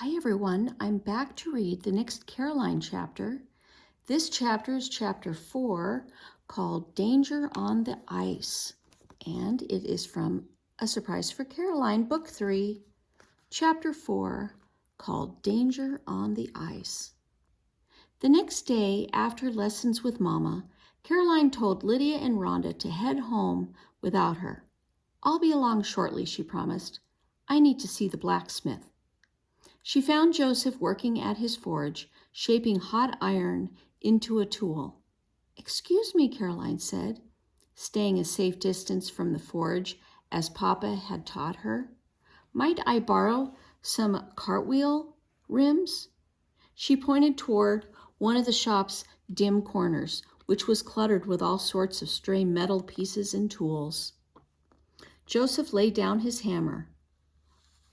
Hi everyone, I'm back to read the next Caroline chapter. This chapter is chapter 4 called Danger on the Ice, and it is from A Surprise for Caroline, Book 3, Chapter 4 called Danger on the Ice. The next day, after lessons with Mama, Caroline told Lydia and Rhonda to head home without her. I'll be along shortly, she promised. I need to see the blacksmith. She found Joseph working at his forge, shaping hot iron into a tool. "Excuse me," Caroline said, staying a safe distance from the forge as Papa had taught her. "Might I borrow some cartwheel rims?" She pointed toward one of the shop's dim corners, which was cluttered with all sorts of stray metal pieces and tools. Joseph laid down his hammer.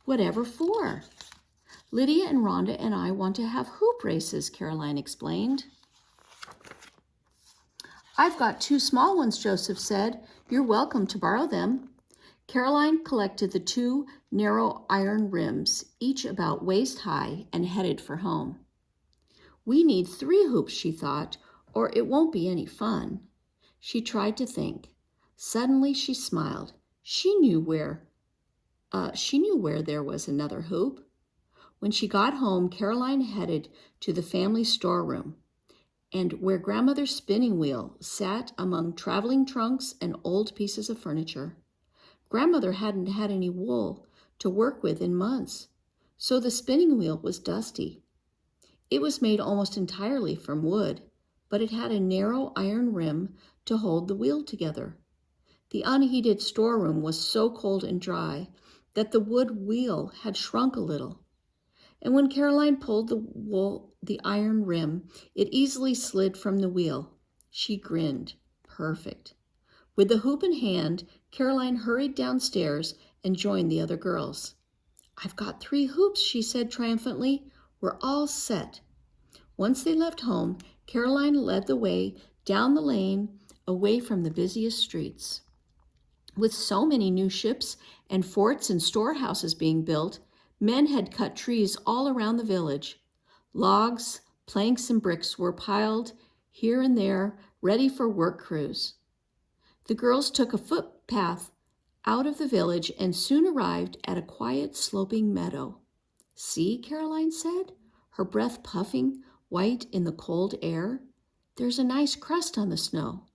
"Whatever for?" "Lydia and Rhonda and I want to have hoop races," Caroline explained. "I've got 2 small ones," Joseph said. "You're welcome to borrow them." Caroline collected the 2 narrow iron rims, each about waist high, and headed for home. "We need 3 hoops," she thought, "or it won't be any fun." She tried to think. Suddenly she smiled. She knew where there was another hoop. When she got home, Caroline headed to the family storeroom, and where Grandmother's spinning wheel sat among traveling trunks and old pieces of furniture. Grandmother hadn't had any wool to work with in months, so the spinning wheel was dusty. It was made almost entirely from wood, but it had a narrow iron rim to hold the wheel together. The unheated storeroom was so cold and dry that the wood wheel had shrunk a little. And when Caroline pulled the iron rim, it easily slid from the wheel. She grinned. Perfect. With the hoop in hand, Caroline hurried downstairs and joined the other girls. "I've got 3 hoops," she said triumphantly. "We're all set." Once they left home, Caroline led the way down the lane away from the busiest streets. With so many new ships and forts and storehouses being built, men had cut trees all around the village. Logs, planks, and bricks were piled here and there, ready for work crews. The girls took a footpath out of the village and soon arrived at a quiet, sloping meadow. "See," Caroline said, her breath puffing white in the cold air. "There's a nice crust on the snow."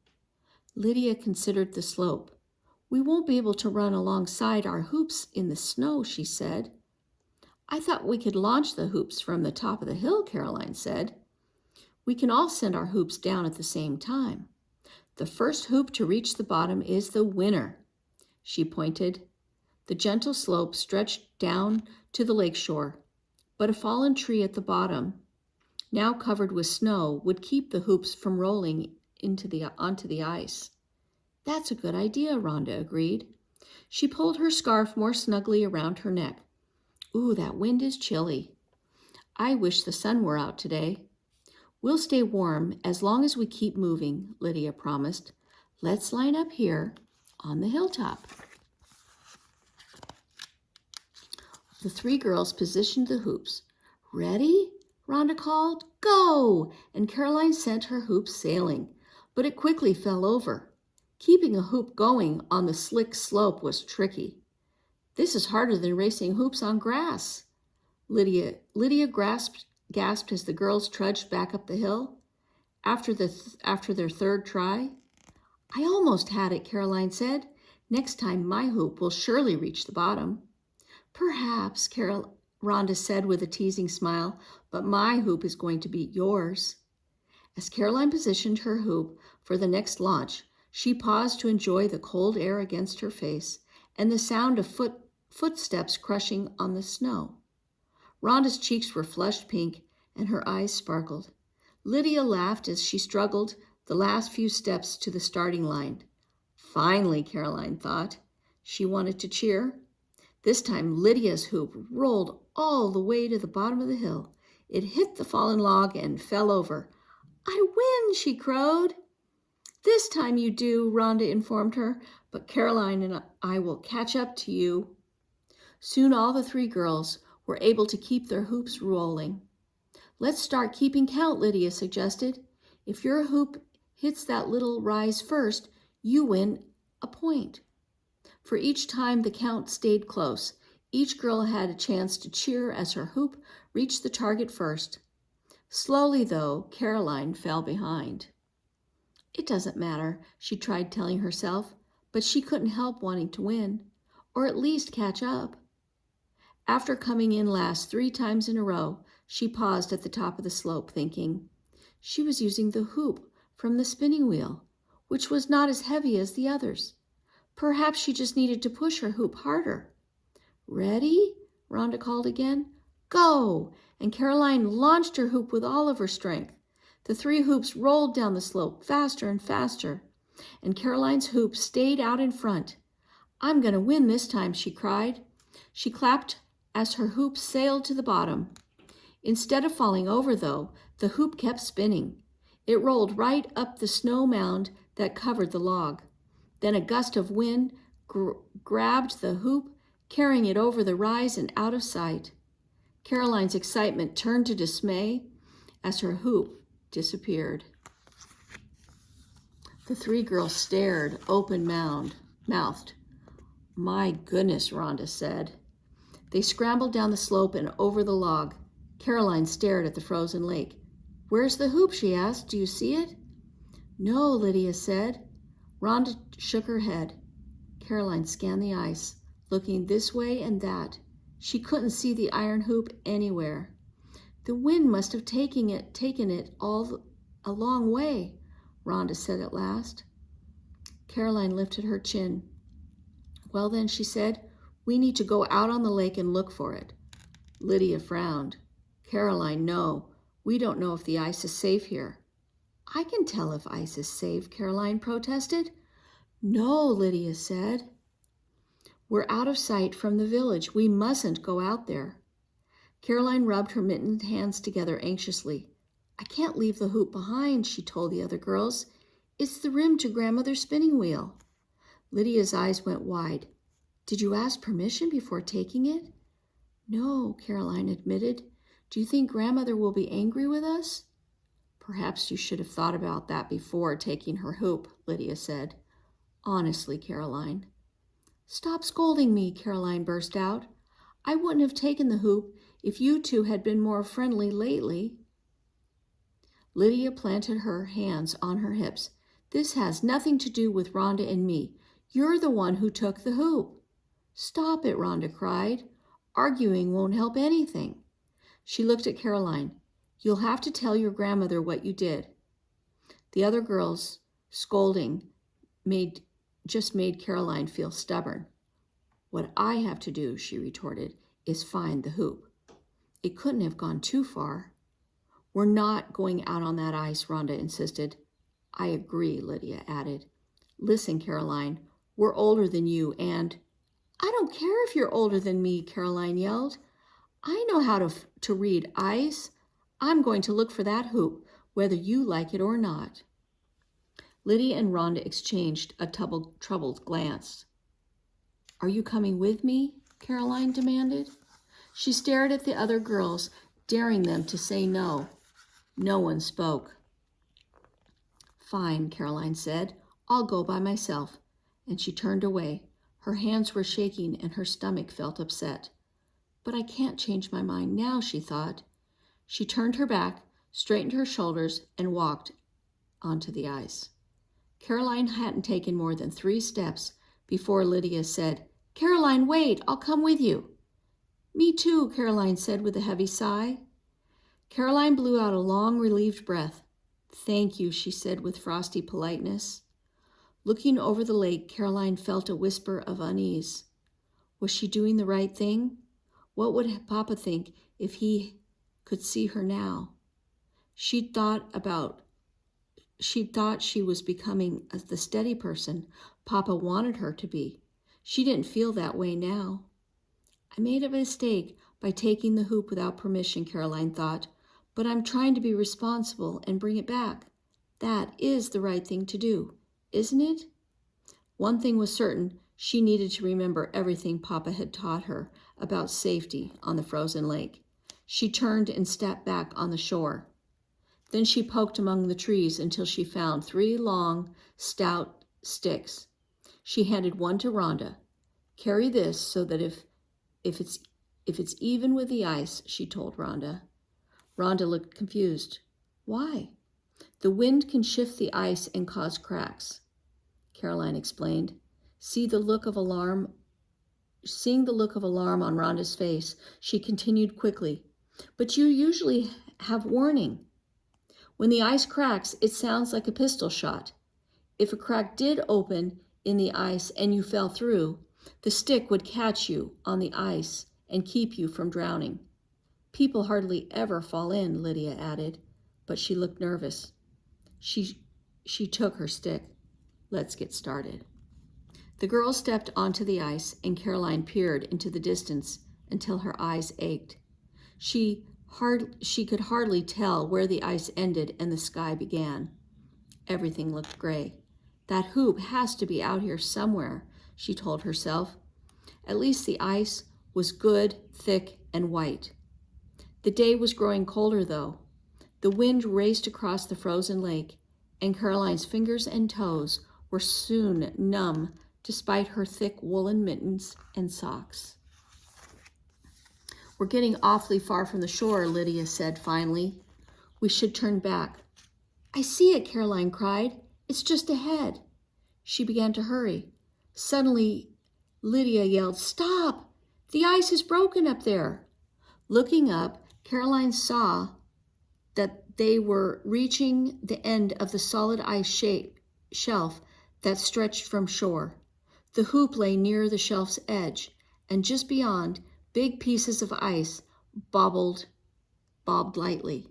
Lydia considered the slope. "We won't be able to run alongside our hoops in the snow," she said. "I thought we could launch the hoops from the top of the hill," Caroline said. "We can all send our hoops down at the same time. The first hoop to reach the bottom is the winner." She pointed. The gentle slope stretched down to the lakeshore, but a fallen tree at the bottom, now covered with snow, would keep the hoops from rolling onto the ice. "That's a good idea," Rhonda agreed. She pulled her scarf more snugly around her neck. "Ooh, that wind is chilly. I wish the sun were out today." "We'll stay warm as long as we keep moving," Lydia promised. "Let's line up here on the hilltop." The 3 girls positioned the hoops. "Ready?" Rhonda called. "Go!" And Caroline sent her hoop sailing, but it quickly fell over. Keeping a hoop going on the slick slope was tricky. "This is harder than racing hoops on grass." Lydia gasped as the girls trudged back up the hill. After their 3rd try, "I almost had it," Caroline said. "Next time my hoop will surely reach the bottom." "Perhaps," Rhonda said with a teasing smile, "but my hoop is going to beat yours." As Caroline positioned her hoop for the next launch, she paused to enjoy the cold air against her face and the sound of footsteps crushing on the snow. Rhonda's cheeks were flushed pink and her eyes sparkled. Lydia laughed as she struggled the last few steps to the starting line. Finally, Caroline thought. She wanted to cheer. This time Lydia's hoop rolled all the way to the bottom of the hill. It hit the fallen log and fell over. "I win," she crowed. "This time you do," Rhonda informed her, "but Caroline and I will catch up to you." Soon all the 3 girls were able to keep their hoops rolling. Let's start keeping count, Lydia suggested. If your hoop hits that little rise first, you win a point. For each time the count stayed close, each girl had a chance to cheer as her hoop reached the target first. Slowly, though, Caroline fell behind. It doesn't matter, she tried telling herself, but she couldn't help wanting to win, or at least catch up. After coming in last 3 times in a row, she paused at the top of the slope, thinking. She was using the hoop from the spinning wheel, which was not as heavy as the others. Perhaps she just needed to push her hoop harder. Ready? Rhonda called again. Go! And Caroline launched her hoop with all of her strength. The 3 hoops rolled down the slope faster and faster, and Caroline's hoop stayed out in front. I'm going to win this time, she cried. She clapped as her hoop sailed to the bottom. Instead of falling over, though, the hoop kept spinning. It rolled right up the snow mound that covered the log. Then a gust of wind grabbed the hoop, carrying it over the rise and out of sight. Caroline's excitement turned to dismay as her hoop disappeared. The 3 girls stared, open-mouthed. My goodness, Rhonda said. They scrambled down the slope and over the log. Caroline stared at the frozen lake. Where's the hoop? She asked. Do you see it? No, Lydia said. Rhonda shook her head. Caroline scanned the ice, looking this way and that. She couldn't see the iron hoop anywhere. The wind must have taken it all a long way, Rhonda said at last. Caroline lifted her chin. Well then, she said, we need to go out on the lake and look for it. Lydia frowned. Caroline, no. We don't know if the ice is safe here. I can tell if ice is safe, Caroline protested. No, Lydia said. We're out of sight from the village. We mustn't go out there. Caroline rubbed her mittened hands together anxiously. I can't leave the hoop behind, she told the other girls. It's the rim to Grandmother's spinning wheel. Lydia's eyes went wide. Did you ask permission before taking it? No, Caroline admitted. Do you think Grandmother will be angry with us? Perhaps you should have thought about that before taking her hoop, Lydia said. Honestly, Caroline. Stop scolding me, Caroline burst out. I wouldn't have taken the hoop if you 2 had been more friendly lately. Lydia planted her hands on her hips. This has nothing to do with Rhonda and me. You're the one who took the hoop. Stop it, Rhonda cried. Arguing won't help anything. She looked at Caroline. You'll have to tell your grandmother what you did. The other girls, scolding, just made Caroline feel stubborn. What I have to do, she retorted, is find the hoop. It couldn't have gone too far. We're not going out on that ice, Rhonda insisted. I agree, Lydia added. Listen, Caroline, we're older than you and... I don't care if you're older than me, Caroline yelled. I know how to read ice. I'm going to look for that hoop, whether you like it or not. Lydia and Rhonda exchanged a troubled glance. Are you coming with me? Caroline demanded. She stared at the other girls, daring them to say no. No one spoke. Fine, Caroline said. I'll go by myself. And she turned away. Her hands were shaking and her stomach felt upset. But I can't change my mind now, she thought. She turned her back, straightened her shoulders, and walked onto the ice. Caroline hadn't taken more than 3 steps before Lydia said, Caroline, wait, I'll come with you. Me too, Caroline said with a heavy sigh. Caroline blew out a long, relieved breath. Thank you, she said with frosty politeness. Looking over the lake, Caroline felt a whisper of unease. Was she doing the right thing? What would Papa think if he could see her now? She thought she was becoming the steady person Papa wanted her to be. She didn't feel that way now. I made a mistake by taking the hoop without permission, Caroline thought, but I'm trying to be responsible and bring it back. That is the right thing to do, isn't it? One thing was certain, she needed to remember everything Papa had taught her about safety on the frozen lake. She turned and stepped back on the shore. Then she poked among the trees until she found 3 long, stout sticks. She handed one to Rhonda. "Carry this so that if it's even with the ice," she told Rhonda. Rhonda looked confused. "Why?" "The wind can shift the ice and cause cracks," Caroline explained. Seeing the look of alarm on Rhonda's face, she continued quickly. "But you usually have warning. When the ice cracks, it sounds like a pistol shot. If a crack did open in the ice and you fell through, the stick would catch you on the ice and keep you from drowning." "People hardly ever fall in," Lydia added, but she looked nervous. She took her stick. "Let's get started." The girl stepped onto the ice, and Caroline peered into the distance until her eyes ached. She could hardly tell where the ice ended and the sky began. Everything looked gray. "That hoop has to be out here somewhere," she told herself. At least the ice was good, thick, and white. The day was growing colder, though. The wind raced across the frozen lake, and Caroline's fingers and toes were soon numb despite her thick woolen mittens and socks. "We're getting awfully far from the shore," Lydia said finally. "We should turn back." "I see it," Caroline cried. "It's just ahead." She began to hurry. Suddenly, Lydia yelled, "Stop! The ice is broken up there." Looking up, Caroline saw that they were reaching the end of the solid ice shelf that stretched from shore. The hoop lay near the shelf's edge, and just beyond, big pieces of ice bobbed lightly.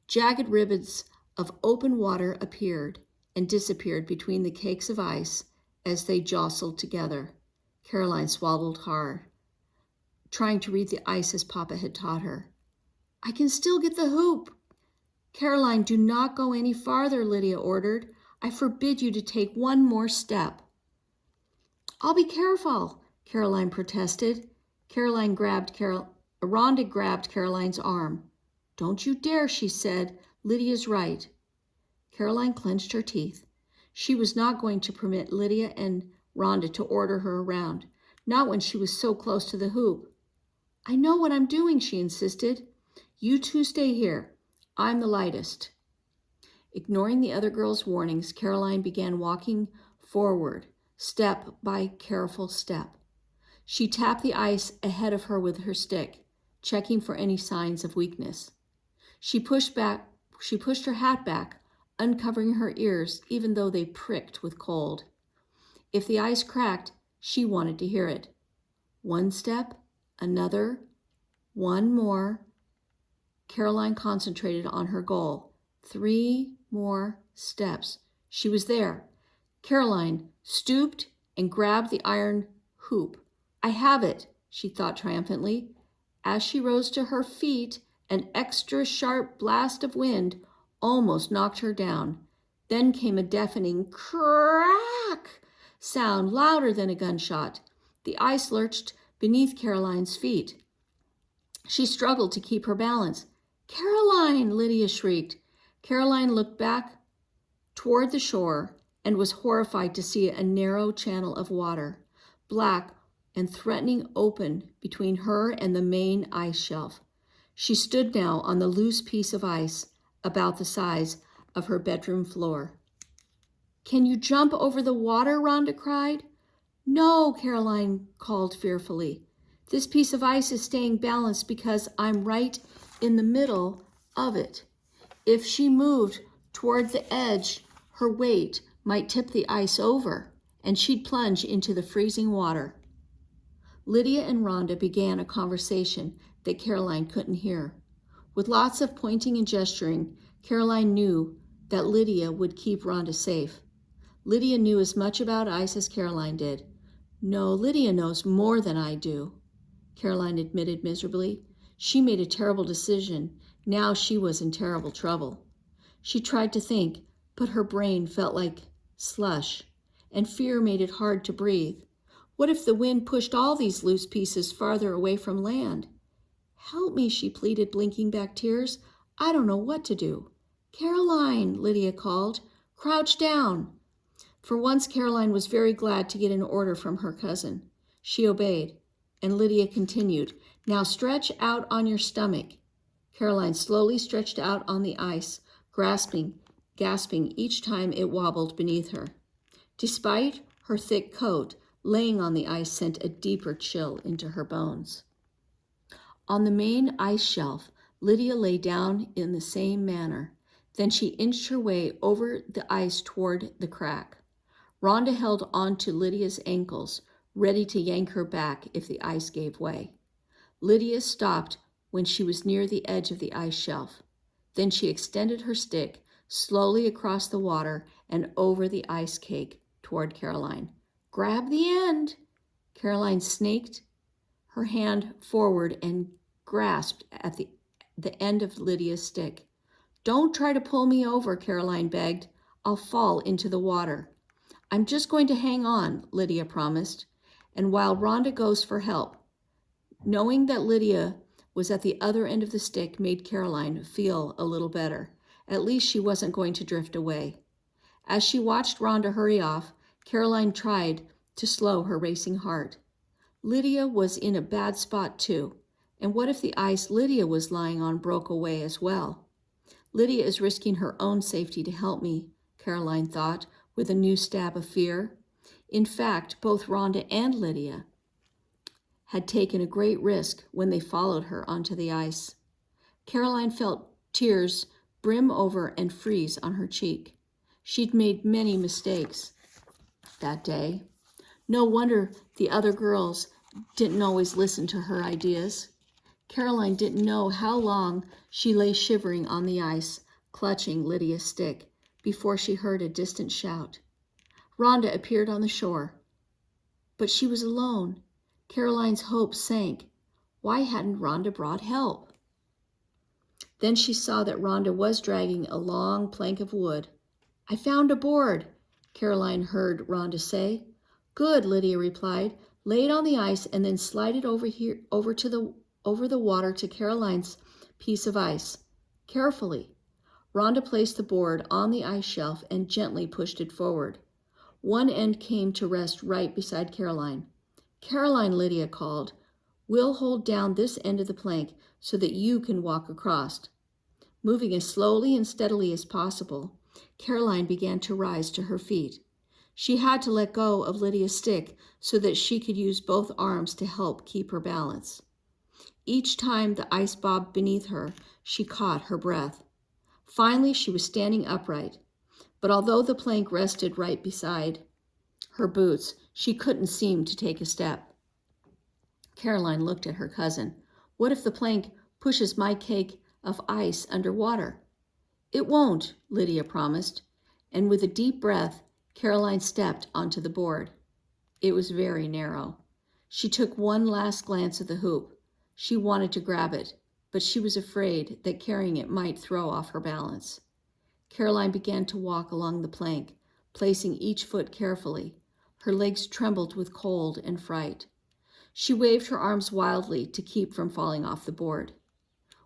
Jagged ribbons of open water appeared and disappeared between the cakes of ice as they jostled together. Caroline swallowed hard, trying to read the ice as Papa had taught her. "I can still get the hoop." "Caroline, do not go any farther," Lydia ordered. "I forbid you to take one more step." "I'll be careful," Caroline protested. Rhonda grabbed Caroline's arm. "Don't you dare," she said. "Lydia's right." Caroline clenched her teeth. She was not going to permit Lydia and Rhonda to order her around, not when she was so close to the hoop. "I know what I'm doing," she insisted. "You two stay here. I'm the lightest." Ignoring the other girls' warnings, Caroline began walking forward, step by careful step. She tapped the ice ahead of her with her stick, checking for any signs of weakness. She pushed her hat back, uncovering her ears even though they pricked with cold. If the ice cracked, she wanted to hear it. One step, another, one more. Caroline concentrated on her goal. 3 more steps. She was there. Caroline stooped and grabbed the iron hoop. "I have it," she thought triumphantly. As she rose to her feet, an extra sharp blast of wind almost knocked her down. Then came a deafening crack sound, louder than a gunshot. The ice lurched beneath Caroline's feet. She struggled to keep her balance. "Caroline!" Lydia shrieked. Caroline looked back toward the shore and was horrified to see a narrow channel of water, black and threatening, open between her and the main ice shelf. She stood now on the loose piece of ice about the size of her bedroom floor. "Can you jump over the water?" Rhonda cried. "No," Caroline called fearfully. "This piece of ice is staying balanced because I'm right in the middle of it. If she moved toward the edge, her weight might tip the ice over, and she'd plunge into the freezing water." Lydia and Rhonda began a conversation that Caroline couldn't hear. With lots of pointing and gesturing, Caroline knew that Lydia would keep Rhonda safe. Lydia knew as much about ice as Caroline did. "No, Lydia knows more than I do," Caroline admitted miserably. She made a terrible decision. Now she was in terrible trouble. She tried to think, but her brain felt like slush, and fear made it hard to breathe. What if the wind pushed all these loose pieces farther away from land? Help me, she pleaded, blinking back tears. I don't know what to do. Caroline, Lydia called. Crouch down. For once, Caroline was very glad to get an order from her cousin. She obeyed, and Lydia continued, Now stretch out on your stomach. Caroline slowly stretched out on the ice, gasping each time it wobbled beneath her. Despite her thick coat, laying on the ice sent a deeper chill into her bones. On the main ice shelf, Lydia lay down in the same manner. Then she inched her way over the ice toward the crack. Rhonda held on to Lydia's ankles, ready to yank her back if the ice gave way. Lydia stopped when she was near the edge of the ice shelf. Then she extended her stick slowly across the water and over the ice cake toward Caroline. Grab the end! Caroline snaked her hand forward and grasped at the end of Lydia's stick. Don't try to pull me over, Caroline begged. I'll fall into the water. I'm just going to hang on, Lydia promised. And while Rhonda goes for help, knowing that Lydia was at the other end of the stick made Caroline feel a little better. At least she wasn't going to drift away. As she watched Rhonda hurry off, Caroline tried to slow her racing heart. Lydia was in a bad spot too. And what if the ice Lydia was lying on broke away as well? Lydia is risking her own safety to help me, Caroline thought, with a new stab of fear. In fact, both Rhonda and Lydia had taken a great risk when they followed her onto the ice. Caroline felt tears brim over and freeze on her cheek. She'd made many mistakes that day. No wonder the other girls didn't always listen to her ideas. Caroline didn't know how long she lay shivering on the ice, clutching Lydia's stick, before she heard a distant shout. Rhonda appeared on the shore, but she was alone. Caroline's hopes sank. Why hadn't Rhonda brought help? Then she saw that Rhonda was dragging a long plank of wood. I found a board, Caroline heard Rhonda say. Good, Lydia replied. Lay it on the ice and then slide it over the water to Caroline's piece of ice. Carefully. Rhonda placed the board on the ice shelf and gently pushed it forward. One end came to rest right beside Caroline. Caroline, Lydia called, we'll hold down this end of the plank so that you can walk across. Moving as slowly and steadily as possible, Caroline began to rise to her feet. She had to let go of Lydia's stick so that she could use both arms to help keep her balance. Each time the ice bobbed beneath her, she caught her breath. Finally, she was standing upright, but although the plank rested right beside her boots, she couldn't seem to take a step. Caroline looked at her cousin. What if the plank pushes my cake of ice underwater? It won't, Lydia promised, and with a deep breath, Caroline stepped onto the board. It was very narrow. She took one last glance at the hoop. She wanted to grab it, but she was afraid that carrying it might throw off her balance. Caroline began to walk along the plank, placing each foot carefully. Her legs trembled with cold and fright. She waved her arms wildly to keep from falling off the board.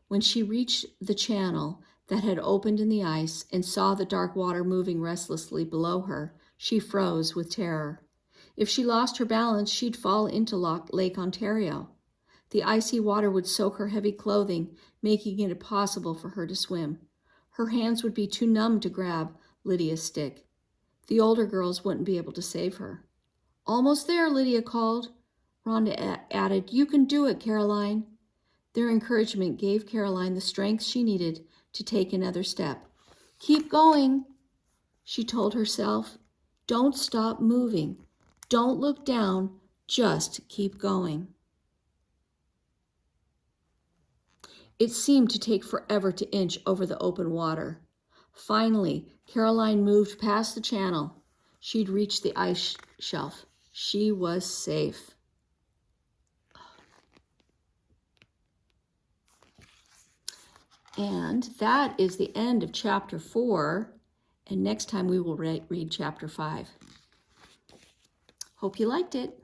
When she reached the channel that had opened in the ice and saw the dark water moving restlessly below her, she froze with terror. If she lost her balance, she'd fall into Lake Ontario. The icy water would soak her heavy clothing, making it impossible for her to swim. Her hands would be too numb to grab Lydia's stick. The older girls wouldn't be able to save her. Almost there, Lydia called. Rhonda added, You can do it, Caroline. Their encouragement gave Caroline the strength she needed to take another step. Keep going, she told herself. Don't stop moving. Don't look down. Just keep going. It seemed to take forever to inch over the open water. Finally, Caroline moved past the channel. She'd reached the ice shelf. She was safe. And that is the end of chapter 4. And next time we will read chapter 5. Hope you liked it.